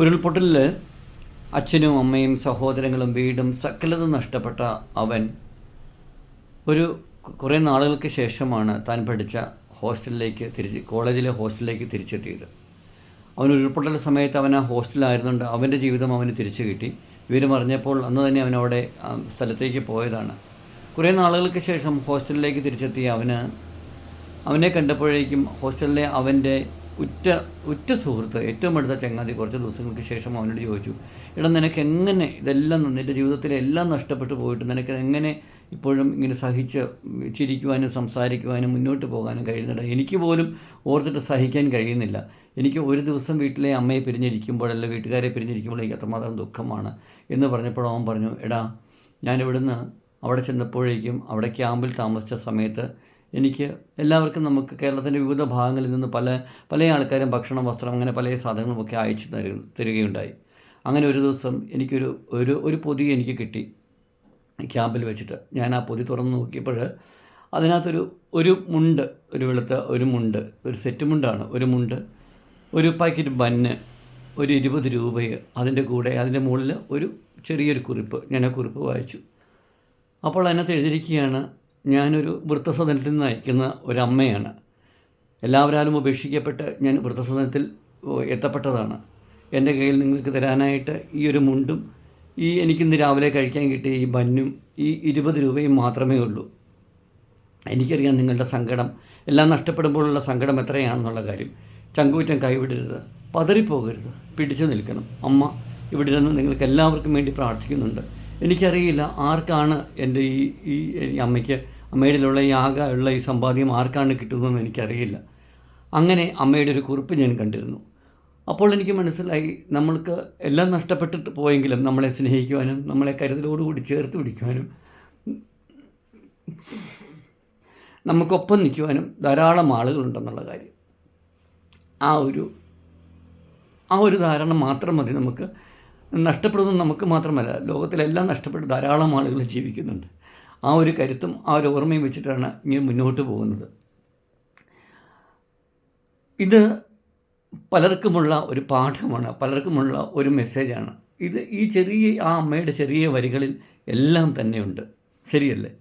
ഉരുൾപൊട്ടലിൽ അച്ഛനും അമ്മയും സഹോദരങ്ങളും വീടും സകലതും നഷ്ടപ്പെട്ട അവൻ കുറേ നാളുകൾക്ക് ശേഷമാണ് താൻ പഠിച്ച കോളേജിലെ ഹോസ്റ്റലിലേക്ക് തിരിച്ചെത്തിയത്. അവൻ ഉരുൾപൊട്ടൽ സമയത്ത് അവൻ ആ ഹോസ്റ്റലിലായിരുന്നുണ്ട്. അവൻ്റെ ജീവിതം അവന് തിരിച്ചു കിട്ടി. വിവരം അറിഞ്ഞപ്പോൾ അന്ന് തന്നെ അവനവിടെ സ്ഥലത്തേക്ക് പോയതാണ്. കുറേ നാളുകൾക്ക് ശേഷം ഹോസ്റ്റലിലേക്ക് തിരിച്ചെത്തിയ അവനെ കണ്ടപ്പോഴേക്കും ഹോസ്റ്റലിലെ അവൻ്റെ ഉറ്റ സുഹൃത്ത്, ഏറ്റവും അടുത്ത ചങ്ങാതി, കുറച്ച് ദിവസങ്ങൾക്ക് ശേഷം അവനോട് ചോദിച്ചു, എടാ നിനക്ക് എങ്ങനെ ഇതെല്ലാം, നിൻ്റെ ജീവിതത്തിലെ എല്ലാം നഷ്ടപ്പെട്ടു പോയിട്ട് നിനക്ക് എങ്ങനെ ഇപ്പോഴും ഇങ്ങനെ സഹിച്ച് ചിരിക്കുവാനും സംസാരിക്കുവാനും മുന്നോട്ട് പോകാനും കഴിയുന്നില്ല? എനിക്ക് പോലും ഓർത്തിട്ട് സഹിക്കാൻ കഴിയുന്നില്ല. എനിക്ക് ഒരു ദിവസം വീട്ടിലെ അമ്മയെ പിരിഞ്ഞിരിക്കുമ്പോഴല്ല വീട്ടുകാരെ പിരിഞ്ഞിരിക്കുമ്പോൾ എനിക്ക് അത്രമാത്രം ദുഃഖമാണ് എന്ന് പറഞ്ഞപ്പോൾ അവൻ പറഞ്ഞു, എടാ ഞാനിവിടുന്ന് അവിടെ ചെന്നപ്പോഴേക്കും അവിടെ ക്യാമ്പിൽ താമസിച്ച സമയത്ത് എനിക്ക് എല്ലാവർക്കും നമുക്ക് കേരളത്തിൻ്റെ വിവിധ ഭാഗങ്ങളിൽ നിന്ന് പല ആൾക്കാരും ഭക്ഷണം, വസ്ത്രം, അങ്ങനെ പല സാധനങ്ങളുമൊക്കെ അയച്ചു തരികയുണ്ടായി. അങ്ങനെ ഒരു ദിവസം ഒരു പൊതി എനിക്ക് കിട്ടി ക്യാമ്പിൽ വെച്ചിട്ട്. ഞാൻ ആ പൊതി തുറന്ന് നോക്കിയപ്പോൾ അതിനകത്തൊരു മുണ്ട്, വെളുത്ത ഒരു മുണ്ട്, ഒരു സെറ്റ് മുണ്ടാണ്, ഒരു മുണ്ട്, ഒരു പാക്കറ്റ് ബന്ന്, ഒരു 20 രൂപയെ, അതിൻ്റെ കൂടെ അതിൻ്റെ മുകളിൽ ഒരു ചെറിയൊരു കുറിപ്പ്. ഞാൻ ആ കുറിപ്പ് വായിച്ചു. അപ്പോൾ അതിനകത്ത് എഴുതിയിരിക്കുകയാണ്, ഞാനൊരു വൃദ്ധസദനത്തിൽ നിന്ന് അയക്കുന്ന ഒരമ്മയാണ്. എല്ലാവരും ഉപേക്ഷിക്കപ്പെട്ട് ഞാൻ വൃദ്ധസദനത്തിൽ എത്തപ്പെട്ടതാണ്. എൻ്റെ കയ്യിൽ നിങ്ങൾക്ക് തരാനായിട്ട് ഈ ഒരു മുണ്ടും എനിക്കിന്ന് രാവിലെ കഴിക്കാൻ കിട്ടിയ ഈ ബന്നും ഈ 20 രൂപയും മാത്രമേ ഉള്ളൂ. എനിക്കറിയാം നിങ്ങളുടെ സങ്കടം, എല്ലാം നഷ്ടപ്പെടുമ്പോഴുള്ള സങ്കടം എത്രയാണെന്നുള്ള കാര്യം. ചങ്കൂറ്റം കൈവിടരുത്, പതറിപ്പോകരുത്, പിടിച്ചു നിൽക്കണം. അമ്മ ഇവിടെ ഇരുന്ന് നിങ്ങൾക്ക് എല്ലാവർക്കും വേണ്ടി പ്രാർത്ഥിക്കുന്നുണ്ട്. എനിക്കറിയില്ല ആർക്കാണ് എൻ്റെ ഈ അമ്മയുടെ ഈ സമ്പാദ്യം ആർക്കാണ് കിട്ടുന്നതെന്ന് എനിക്കറിയില്ല. അങ്ങനെ അമ്മയുടെ ഒരു കുറിപ്പ് ഞാൻ കണ്ടിരുന്നു. അപ്പോൾ എനിക്ക് മനസ്സിലായി, നമ്മൾക്ക് എല്ലാം നഷ്ടപ്പെട്ടിട്ട് പോയെങ്കിലും നമ്മളെ സ്നേഹിക്കുവാനും നമ്മളെ കരുതലോടുകൂടി ചേർത്ത് പിടിക്കുവാനും നമുക്കൊപ്പം നിൽക്കുവാനും ധാരാളം ആളുകളുണ്ടെന്നുള്ള കാര്യം. ആ ഒരു ധാരണ മാത്രം മതി. നമുക്ക് നഷ്ടപ്പെടുന്നത് നമുക്ക് മാത്രമല്ല, ലോകത്തിലെല്ലാം നഷ്ടപ്പെട്ട് ധാരാളം ആളുകൾ ജീവിക്കുന്നുണ്ട്. ആ ഒരു കരുത്തും ആ ഒരു ഓർമ്മയും വെച്ചിട്ടാണ് ഇങ്ങനെ മുന്നോട്ട് പോകുന്നത്. ഇത് പലർക്കുമുള്ള ഒരു പാഠമാണ്, പലർക്കുമുള്ള ഒരു മെസ്സേജാണ്. ഈ അമ്മയുടെ ചെറിയ വരികളിൽ എല്ലാം തന്നെയുണ്ട്. ശരിയല്ലേ?